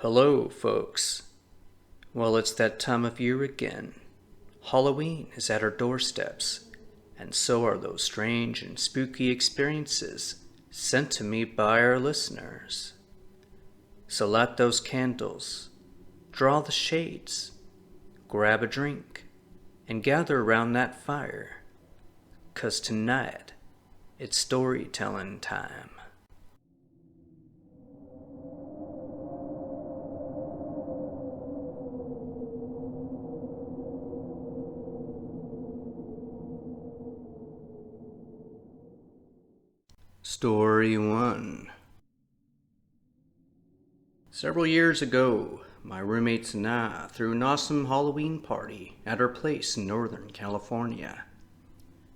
Hello, folks. Well, it's that time of year again. Halloween is at our doorsteps, and so are those strange and spooky experiences sent to me by our listeners. So light those candles, draw the shades, grab a drink, and gather around that fire, 'cause tonight it's storytelling time. Story 1. Several years ago, my roommates and I threw an awesome Halloween party at our place in Northern California.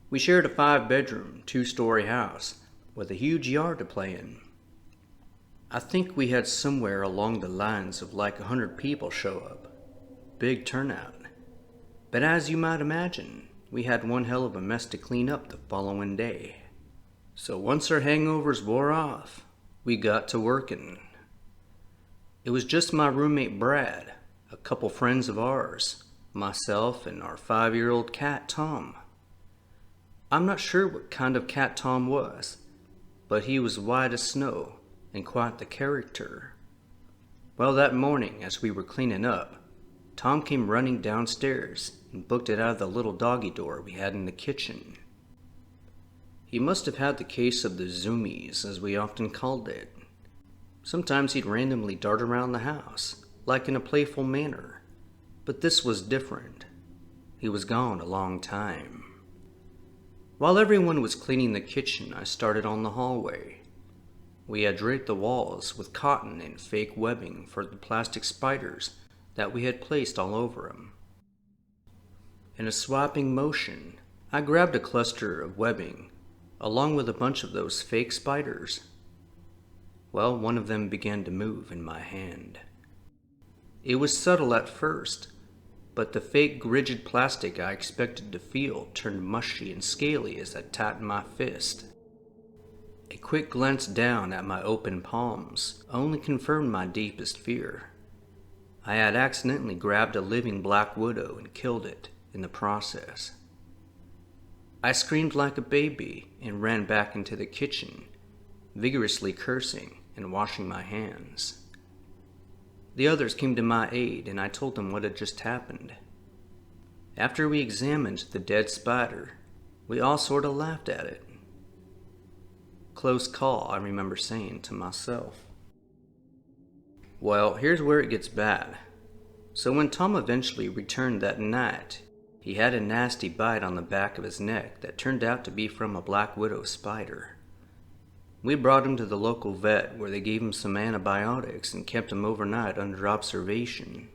We shared a 5-bedroom, 2-story house with a huge yard to play in. I think we had somewhere along the lines of like 100 people show up. Big turnout. But as you might imagine, we had one hell of a mess to clean up the following day. So once our hangovers wore off, we got to working. It was just my roommate Brad, a couple friends of ours, myself, and our 5-year-old cat Tom. I'm not sure what kind of cat Tom was, but he was white as snow and quite the character. Well, that morning as we were cleaning up, Tom came running downstairs and booked it out of the little doggy door we had in the kitchen. He must have had the case of the zoomies, as we often called it. Sometimes he'd randomly dart around the house, like in a playful manner, but this was different. He was gone a long time. While everyone was cleaning the kitchen, I started on the hallway. We had draped the walls with cotton and fake webbing for the plastic spiders that we had placed all over them. In a swiping motion, I grabbed a cluster of webbing along with a bunch of those fake spiders. Well, one of them began to move in my hand. It was subtle at first, but the fake rigid plastic I expected to feel turned mushy and scaly as I tightened my fist. A quick glance down at my open palms only confirmed my deepest fear. I had accidentally grabbed a living black widow and killed it in the process. I screamed like a baby and ran back into the kitchen, vigorously cursing and washing my hands. The others came to my aid and I told them what had just happened. After we examined the dead spider, we all sort of laughed at it. Close call, I remember saying to myself. Well, here's where it gets bad. So when Tom eventually returned that night, he had a nasty bite on the back of his neck that turned out to be from a black widow spider. We brought him to the local vet where they gave him some antibiotics and kept him overnight under observation.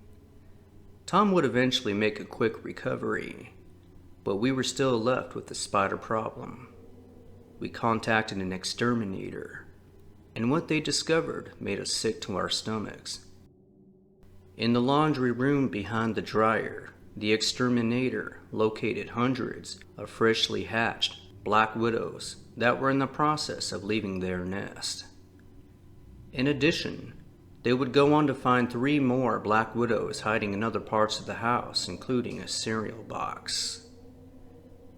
Tom would eventually make a quick recovery, but we were still left with the spider problem. We contacted an exterminator, and what they discovered made us sick to our stomachs. In the laundry room behind the dryer, the exterminator located hundreds of freshly hatched black widows that were in the process of leaving their nest. In addition, they would go on to find 3 more black widows hiding in other parts of the house, including a cereal box.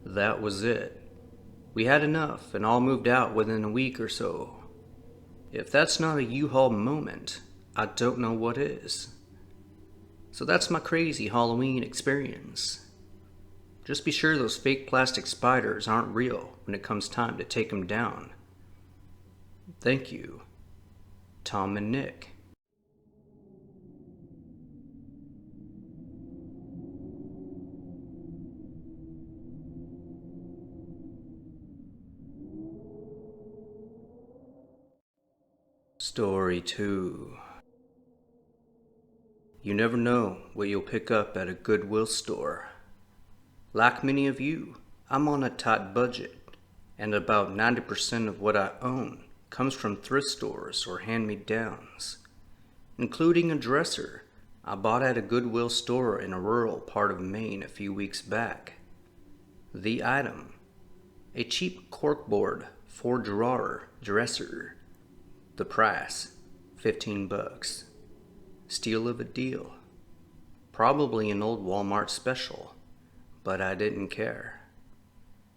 That was it. We had enough and all moved out within a week or so. If that's not a U-Haul moment, I don't know what is. So that's my crazy Halloween experience. Just be sure those fake plastic spiders aren't real when it comes time to take them down. Thank you, Tom and Nick. Story 2. You never know what you'll pick up at a Goodwill store. Like many of you, I'm on a tight budget, and about 90% of what I own comes from thrift stores or hand-me-downs, including a dresser I bought at a Goodwill store in a rural part of Maine a few weeks back. The item: a cheap corkboard 4-drawer dresser. The price, $15. Steal of a deal. Probably an old Walmart special, but I didn't care.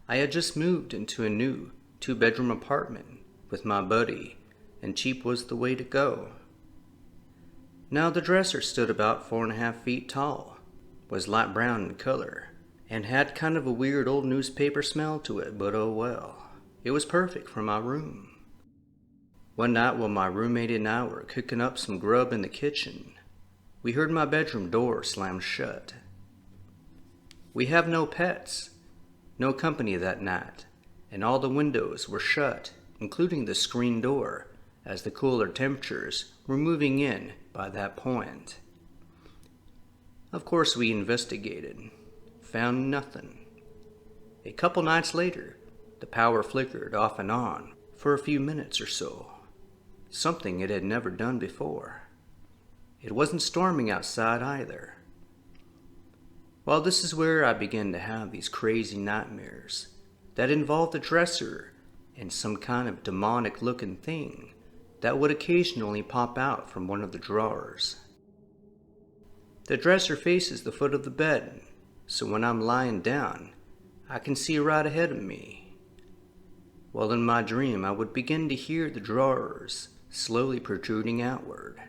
I had just moved into a new 2-bedroom apartment with my buddy, and cheap was the way to go. Now the dresser stood about 4.5 feet tall, was light brown in color, and had kind of a weird old newspaper smell to it, but oh well. It was perfect for my room. One night while my roommate and I were cooking up some grub in the kitchen, we heard my bedroom door slam shut. We have no pets, no company that night, and all the windows were shut, including the screen door, as the cooler temperatures were moving in by that point. Of course we investigated, found nothing. A couple nights later, the power flickered off and on for a few minutes or so, something it had never done before. It wasn't storming outside either. Well, this is where I began to have these crazy nightmares that involved a dresser and some kind of demonic-looking thing that would occasionally pop out from one of the drawers. The dresser faces the foot of the bed, so when I'm lying down, I can see right ahead of me. Well, in my dream, I would begin to hear the drawers slowly protruding outward,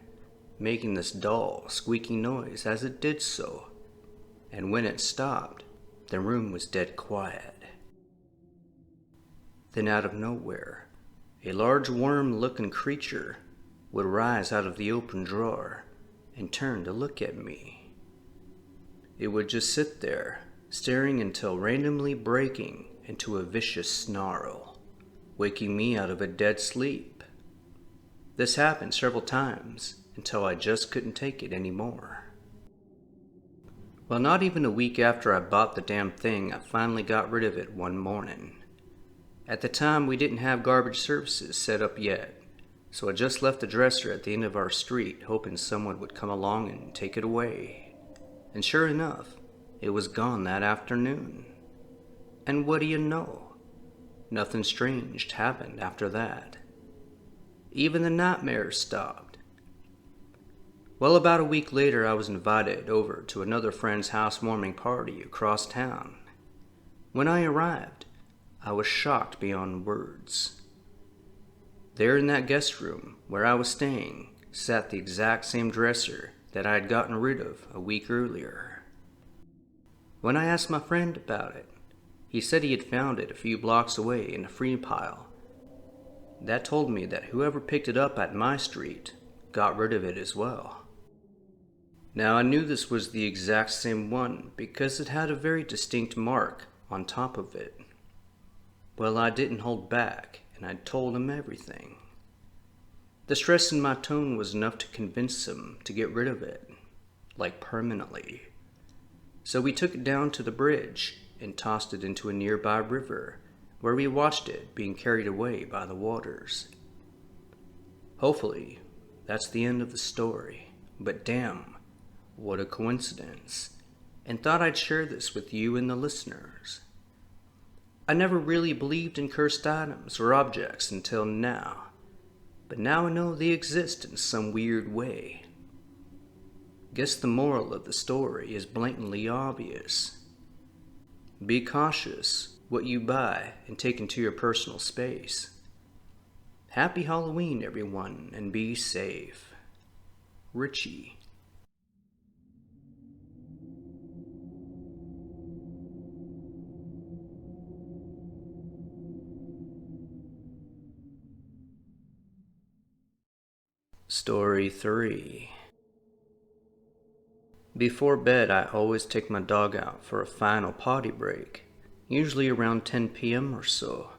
making this dull, squeaky noise as it did so, and when it stopped, the room was dead quiet. Then out of nowhere, a large worm-looking creature would rise out of the open drawer and turn to look at me. It would just sit there, staring until randomly breaking into a vicious snarl, waking me out of a dead sleep. This happened several times until I just couldn't take it anymore. Well, not even a week after I bought the damn thing, I finally got rid of it one morning. At the time, we didn't have garbage services set up yet, so I just left the dresser at the end of our street, hoping someone would come along and take it away. And sure enough, it was gone that afternoon. And what do you know? Nothing strange happened after that. Even the nightmares stopped. Well, about a week later, I was invited over to another friend's housewarming party across town. When I arrived, I was shocked beyond words. There in that guest room where I was staying sat the exact same dresser that I had gotten rid of a week earlier. When I asked my friend about it, he said he had found it a few blocks away in a free pile. That told me that whoever picked it up at my street got rid of it as well. Now I knew this was the exact same one because it had a very distinct mark on top of it. Well, I didn't hold back, and I told him everything. The stress in my tone was enough to convince him to get rid of it, like permanently. So we took it down to the bridge and tossed it into a nearby river, where we watched it being carried away by the waters. Hopefully, that's the end of the story, but damn, what a coincidence, and thought I'd share this with you and the listeners. I never really believed in cursed items or objects until now, but now I know they exist in some weird way. Guess the moral of the story is blatantly obvious. Be cautious what you buy and take into your personal space. Happy Halloween, everyone, and be safe. Richie. Story 3. Before bed, I always take my dog out for a final potty break, usually around 10 p.m. or so.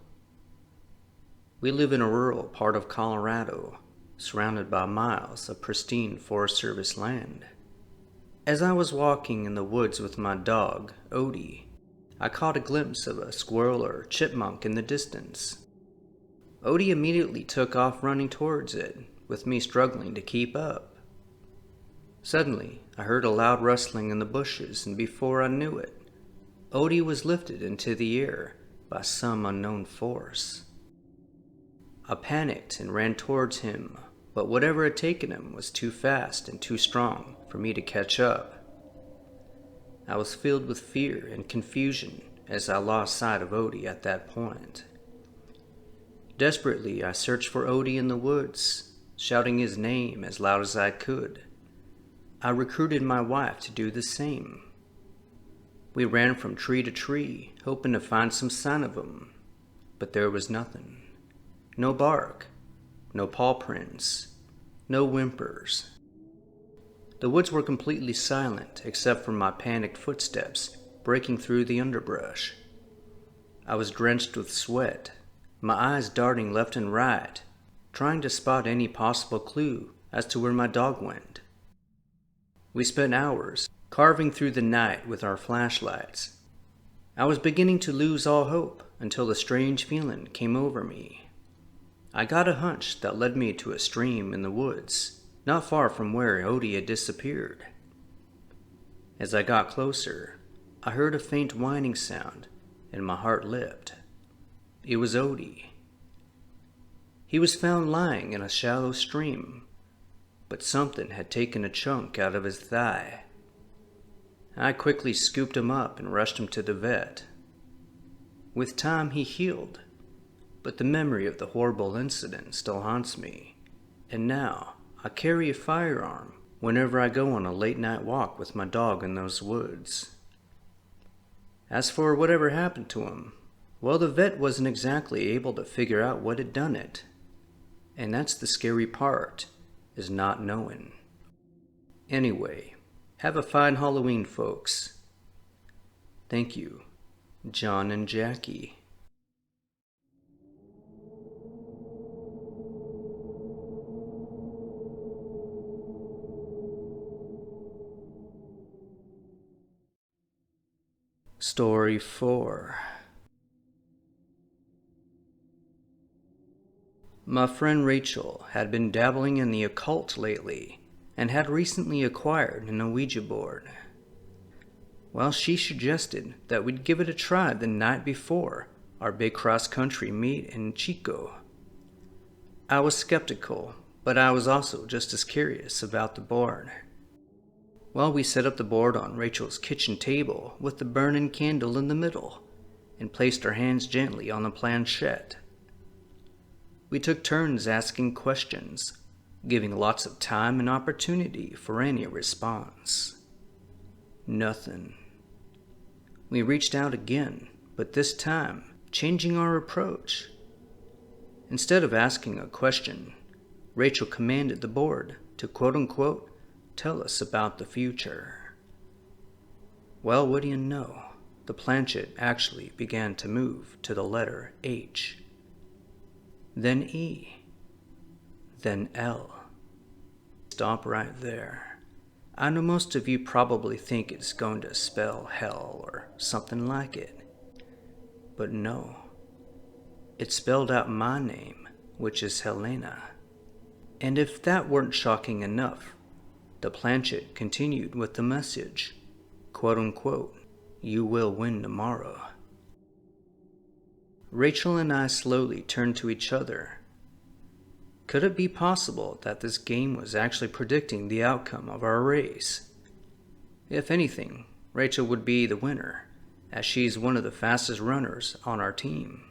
We live in a rural part of Colorado, surrounded by miles of pristine Forest Service land. As I was walking in the woods with my dog, Odie, I caught a glimpse of a squirrel or chipmunk in the distance. Odie immediately took off running towards it, with me struggling to keep up. Suddenly, I heard a loud rustling in the bushes, and before I knew it, Odie was lifted into the air by some unknown force. I panicked and ran towards him, but whatever had taken him was too fast and too strong for me to catch up. I was filled with fear and confusion as I lost sight of Odie at that point. Desperately, I searched for Odie in the woods, shouting his name as loud as I could. I recruited my wife to do the same. We ran from tree to tree, hoping to find some sign of him, but there was nothing. No bark, no paw prints, no whimpers. The woods were completely silent except for my panicked footsteps breaking through the underbrush. I was drenched with sweat, my eyes darting left and right, trying to spot any possible clue as to where my dog went. We spent hours carving through the night with our flashlights. I was beginning to lose all hope until a strange feeling came over me. I got a hunch that led me to a stream in the woods, not far from where Odie had disappeared. As I got closer, I heard a faint whining sound, and my heart leapt. It was Odie. He was found lying in a shallow stream, but something had taken a chunk out of his thigh. I quickly scooped him up and rushed him to the vet. With time he healed, but the memory of the horrible incident still haunts me, and now I carry a firearm whenever I go on a late-night walk with my dog in those woods. As for whatever happened to him, well, the vet wasn't exactly able to figure out what had done it. And that's the scary part, is not knowing. Anyway, have a fine Halloween, folks. Thank you, John and Jackie. Story 4. My friend Rachel had been dabbling in the occult lately and had recently acquired an Ouija board. Well, she suggested that we'd give it a try the night before our big cross-country meet in Chico. I was skeptical, but I was also just as curious about the board. Well, we set up the board on Rachel's kitchen table with the burning candle in the middle and placed our hands gently on the planchette. We took turns asking questions, giving lots of time and opportunity for any response. Nothing. We reached out again, but this time changing our approach. Instead of asking a question, Rachel commanded the board to quote-unquote tell us about the future. Well, what do you know? The planchette actually began to move to the letter H, then E, then L. Stop right there. I know most of you probably think it's going to spell hell or something like it. But no. It spelled out my name, which is Helena. And if that weren't shocking enough, the planchette continued with the message, quote-unquote, you will win tomorrow. Rachel and I slowly turned to each other. Could it be possible that this game was actually predicting the outcome of our race? If anything, Rachel would be the winner, as she's one of the fastest runners on our team.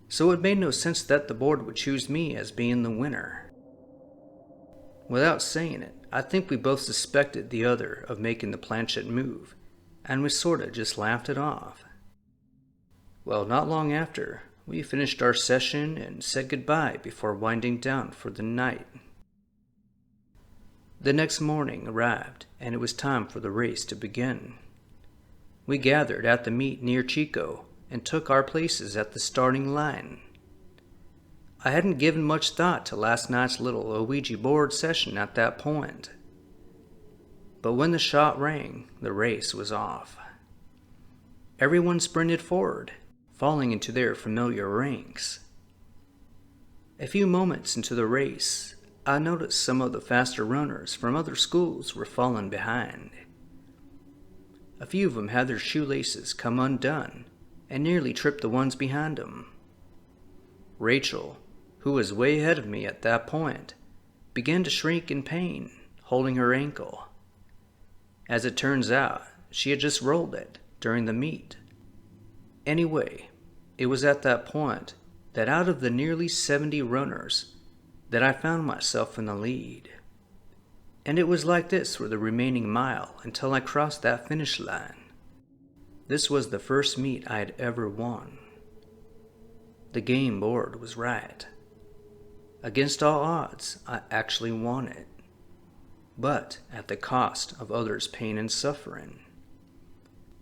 So it made no sense that the board would choose me as being the winner. Without saying it, I think we both suspected the other of making the planchette move, and we sorta just laughed it off. Well, not long after, we finished our session and said goodbye before winding down for the night. The next morning arrived, and it was time for the race to begin. We gathered at the meet near Chico and took our places at the starting line. I hadn't given much thought to last night's little Ouija board session at that point. But when the shot rang, the race was off. Everyone sprinted forward, falling into their familiar ranks. A few moments into the race, I noticed some of the faster runners from other schools were falling behind. A few of them had their shoelaces come undone and nearly tripped the ones behind them. Rachel, who was way ahead of me at that point, began to shrink in pain, holding her ankle. As it turns out, she had just rolled it during the meet. Anyway, it was at that point that out of the nearly 70 runners that I found myself in the lead. And it was like this for the remaining mile until I crossed that finish line. This was the first meet I had ever won. The game board was right. Against all odds, I actually won it. But at the cost of others' pain and suffering.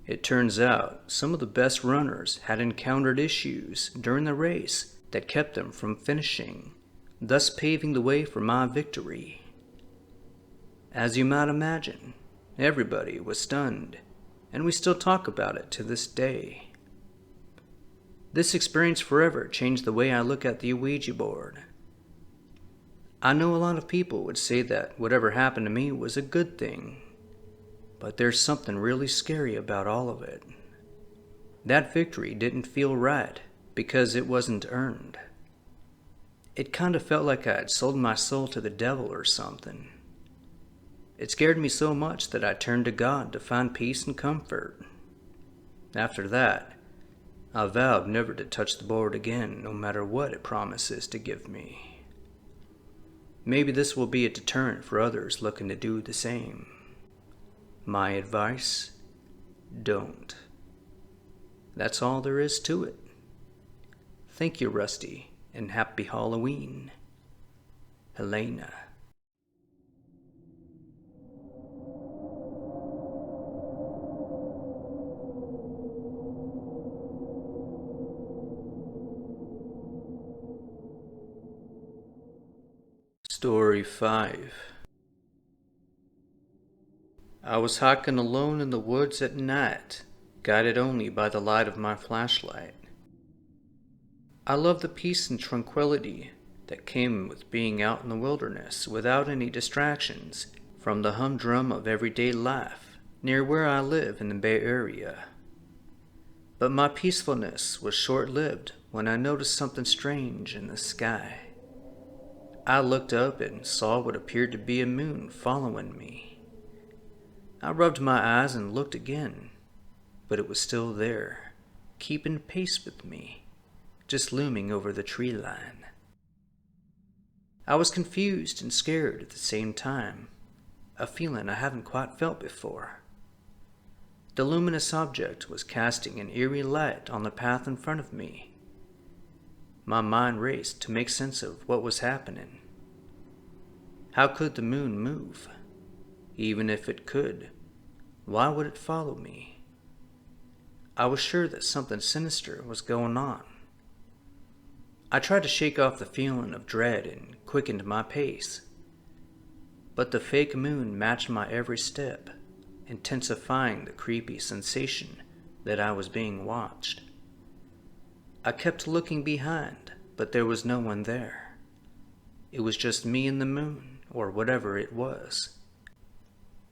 It turns out some of the best runners had encountered issues during the race that kept them from finishing, thus paving the way for my victory. As you might imagine, everybody was stunned, and we still talk about it to this day. This experience forever changed the way I look at the Ouija board. I know a lot of people would say that whatever happened to me was a good thing, but there's something really scary about all of it. That victory didn't feel right because it wasn't earned. It kind of felt like I had sold my soul to the devil or something. It scared me so much that I turned to God to find peace and comfort. After that, I vowed never to touch the board again, no matter what it promises to give me. Maybe this will be a deterrent for others looking to do the same. My advice: don't. That's all there is to it. Thank you, Rusty, and happy Halloween. Helena. Story 5. I was hiking alone in the woods at night, guided only by the light of my flashlight. I love the peace and tranquility that came with being out in the wilderness without any distractions from the humdrum of everyday life near where I live in the Bay Area. But my peacefulness was short-lived when I noticed something strange in the sky. I looked up and saw what appeared to be a moon following me. I rubbed my eyes and looked again, but it was still there, keeping pace with me, just looming over the tree line. I was confused and scared at the same time, a feeling I haven't quite felt before. The luminous object was casting an eerie light on the path in front of me. My mind raced to make sense of what was happening. How could the moon move? Even if it could, why would it follow me? I was sure that something sinister was going on. I tried to shake off the feeling of dread and quickened my pace. But the fake moon matched my every step, intensifying the creepy sensation that I was being watched. I kept looking behind, but there was no one there. It was just me and the moon, or whatever it was.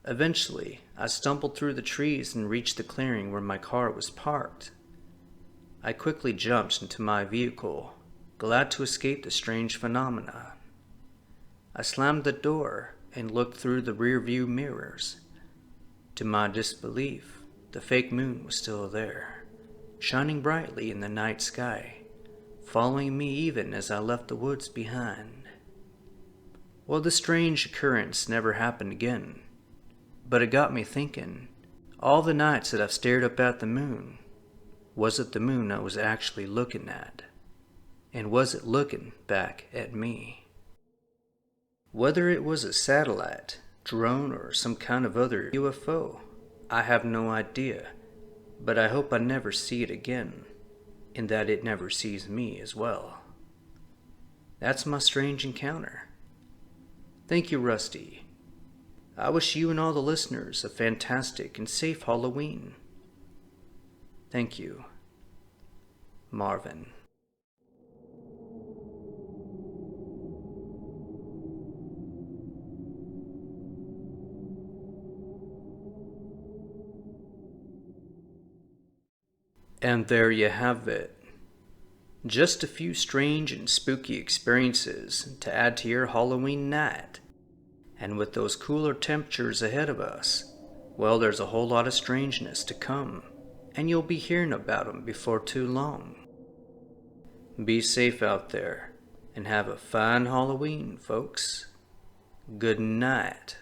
Eventually, I stumbled through the trees and reached the clearing where my car was parked. I quickly jumped into my vehicle, glad to escape the strange phenomenon. I slammed the door and looked through the rear-view mirrors. To my disbelief, the fake moon was still there, shining brightly in the night sky, following me even as I left the woods behind. Well, this strange occurrence never happened again, but it got me thinking, all the nights that I've stared up at the moon, was it the moon I was actually looking at? And was it looking back at me? Whether it was a satellite, drone, or some kind of other UFO, I have no idea, but I hope I never see it again, and that it never sees me as well. That's my strange encounter. Thank you, Rusty. I wish you and all the listeners a fantastic and safe Halloween. Thank you. Marvin. And there you have it. Just a few strange and spooky experiences to add to your Halloween night. And with those cooler temperatures ahead of us, well, there's a whole lot of strangeness to come, and you'll be hearing about 'em before too long. Be safe out there, and have a fine Halloween, folks. Good night.